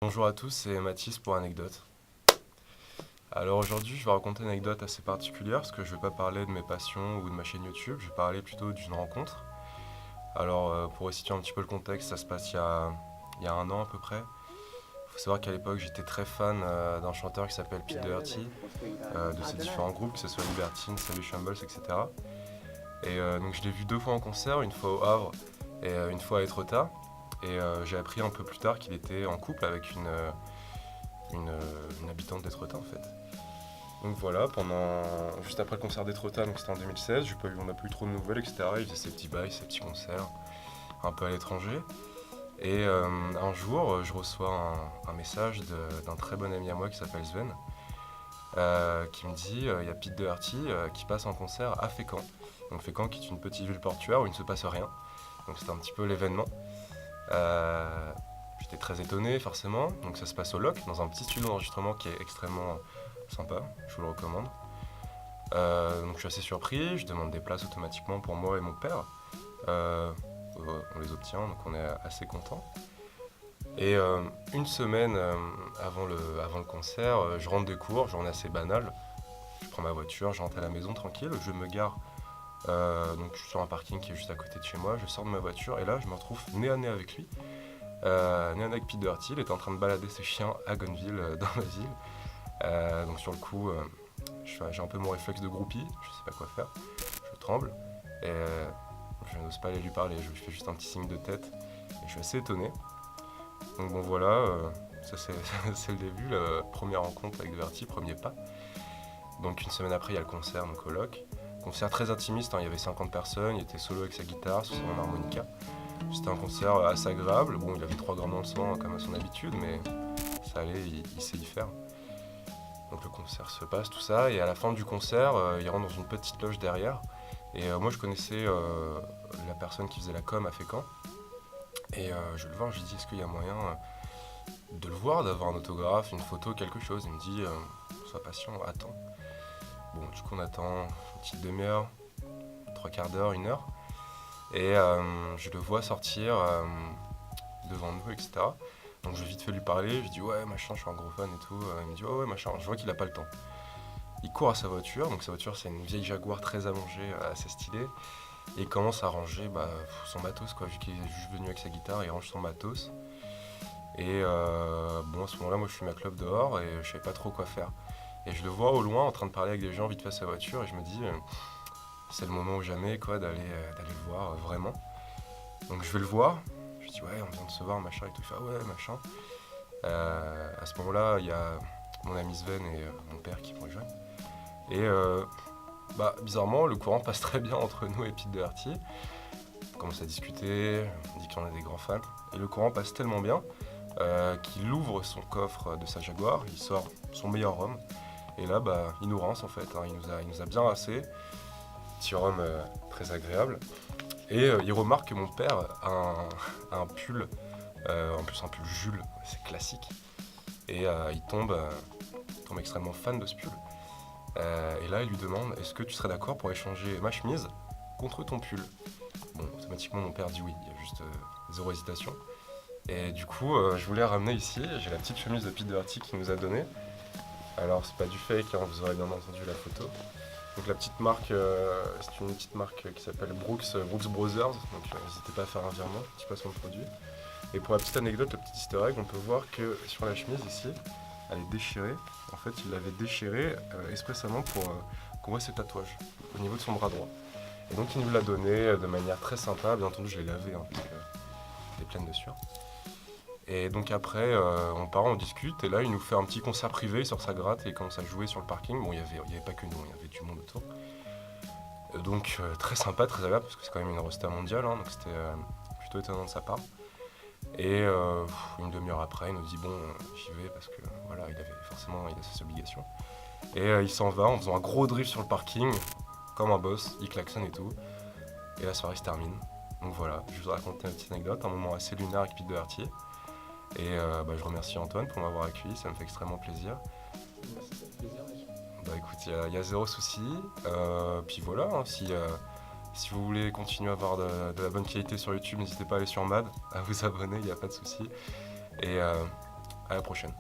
Bonjour à tous, c'est Mathis pour Anecdote. Alors aujourd'hui, je vais raconter une anecdote assez particulière parce que je ne vais pas parler de mes passions ou de ma chaîne YouTube, je vais parler plutôt d'une rencontre. Alors pour resituer un petit peu le contexte, ça se passe il y a un an à peu près. Il faut savoir qu'à l'époque, j'étais très fan d'un chanteur qui s'appelle Pete Doherty, de ses différents groupes, que ce soit Libertine, Savage Shambles, etc. Donc je l'ai vu deux fois en concert, une fois au Havre et une fois à Etretat. J'ai appris un peu plus tard qu'il était en couple avec une habitante d'Etretat en fait. Donc voilà, juste après le concert d'Etretat, donc c'était en 2016, on n'a pas eu trop de nouvelles, etc. Il faisait ses petits bails, ses petits concerts, un peu à l'étranger. Un jour, je reçois un message d'un très bon ami à moi qui s'appelle Sven, qui me dit il y a Pete Doherty qui passe en concert à Fécamp. Donc Fécamp qui est une petite ville portuaire où il ne se passe rien. Donc c'était un petit peu l'événement. Euh, J'étais très étonné forcément. Donc ça se passe au LOC, dans un petit studio d'enregistrement qui est extrêmement sympa, je vous le recommande. Donc je suis assez surpris, je demande des places automatiquement pour moi et mon père. Euh, on les obtient, donc on est assez content. Une semaine avant le concert, je rentre des cours, journée assez banale. Je prends ma voiture, je rentre à la maison tranquille, je me gare. Donc je suis sur un parking qui est juste à côté de chez moi, je sors de ma voiture et là je me retrouve nez à nez avec lui. Nez à nez avec Pete Doherty, il était en train de balader ses chiens à Gonneville, dans ma ville. Donc sur le coup, j'ai un peu mon réflexe de groupie, je sais pas quoi faire, je tremble et je n'ose pas aller lui parler, je lui fais juste un petit signe de tête et je suis assez étonné. Donc bon voilà, ça c'est c'est le début, la première rencontre avec Doherty, premier pas. Donc une semaine après il y a le concert donc au LOC. Concert très intimiste, hein, il y avait 50 personnes, il était solo avec sa guitare, sur son harmonica. C'était un concert assez agréable, bon il avait 3 grammes dans le sang comme à son habitude, mais ça allait, il sait y faire. Donc le concert se passe, tout ça, et à la fin du concert, il rentre dans une petite loge derrière. Moi je connaissais la personne qui faisait la com à Fécamp. Je le vois, je lui dis est-ce qu'il y a moyen de le voir, d'avoir un autographe, une photo, quelque chose. Il me dit sois patient, attends. Bon, du coup on attend une petite demi-heure, trois quarts d'heure, une heure. Je le vois sortir devant nous, etc. Donc je vais vite fait lui parler, je lui dis ouais machin, je suis un gros fan et tout. Il me dit ouais machin, je vois qu'il a pas le temps. Il court à sa voiture, donc sa voiture c'est une vieille Jaguar très allongée, assez stylée. Et il commence à ranger son matos, quoi, vu qu'il est juste venu avec sa guitare, il range son matos. Bon, à ce moment-là, moi je fume ma clope dehors et je savais pas trop quoi faire. Et je le vois au loin en train de parler avec des gens vite fait à sa voiture et je me dis, c'est le moment ou jamais quoi d'aller le voir vraiment. Donc je vais le voir, je lui dis ouais, on vient de se voir, machin et tout. Il fait ah ouais, machin. À ce moment-là, il y a mon ami Sven et mon père qui me rejoignent. Bizarrement, le courant passe très bien entre nous et Pete Doherty. On commence à discuter, on dit qu'on est des grands fans. Et le courant passe tellement bien qu'il ouvre son coffre de sa Jaguar, il sort son meilleur rhum. Et là, il nous rince en fait, hein. Il nous a bien rincé. Petit rhum très agréable. Il remarque que mon père a un pull, en plus un pull Jules, c'est classique. Il tombe extrêmément fan de ce pull. Et là, il lui demande est-ce que tu serais d'accord pour échanger ma chemise contre ton pull. Bon, automatiquement, mon père dit oui, il y a juste zéro hésitation. Et du coup, je voulais ramener ici, j'ai la petite chemise de Pete Doherty qu'il nous a donnée. Alors, c'est pas du fake, hein, vous aurez bien entendu la photo. Donc, la petite marque, c'est une petite marque qui s'appelle Brooks Brothers. Donc, n'hésitez pas à faire un virement, petit placement de produit. Et pour la petite anecdote, le petit easter egg, on peut voir que sur la chemise ici, elle est déchirée. En fait, il l'avait déchirée expressément pour qu'on voit ses tatouages au niveau de son bras droit. Et donc, il nous l'a donnée de manière très sympa. Bien entendu, je l'ai lavée, hein, parce qu'elle est pleine de sueur. Et donc après, on part, on discute, et là, il nous fait un petit concert privé sur sa gratte et il commence à jouer sur le parking. Bon, il y avait pas que nous, il y avait du monde autour. Donc très sympa, très agréable, parce que c'est quand même une rosta mondiale, hein, donc c'était plutôt étonnant de sa part. Une demi-heure après, il nous dit bon, j'y vais parce que voilà, il a ses obligations. Il s'en va en faisant un gros drift sur le parking, comme un boss, il klaxonne et tout. Et la soirée se termine. Donc voilà, je vous raconte une petite anecdote, un moment assez lunaire avec Pete Doherty. Je remercie Antoine pour m'avoir accueilli, ça me fait extrêmement plaisir. Merci, ça fait plaisir, mec. Bah écoute, il y a zéro souci. Puis voilà, hein, si vous voulez continuer à avoir de la bonne qualité sur YouTube, n'hésitez pas à aller sur MAD, à vous abonner, il n'y a pas de souci. Et À la prochaine.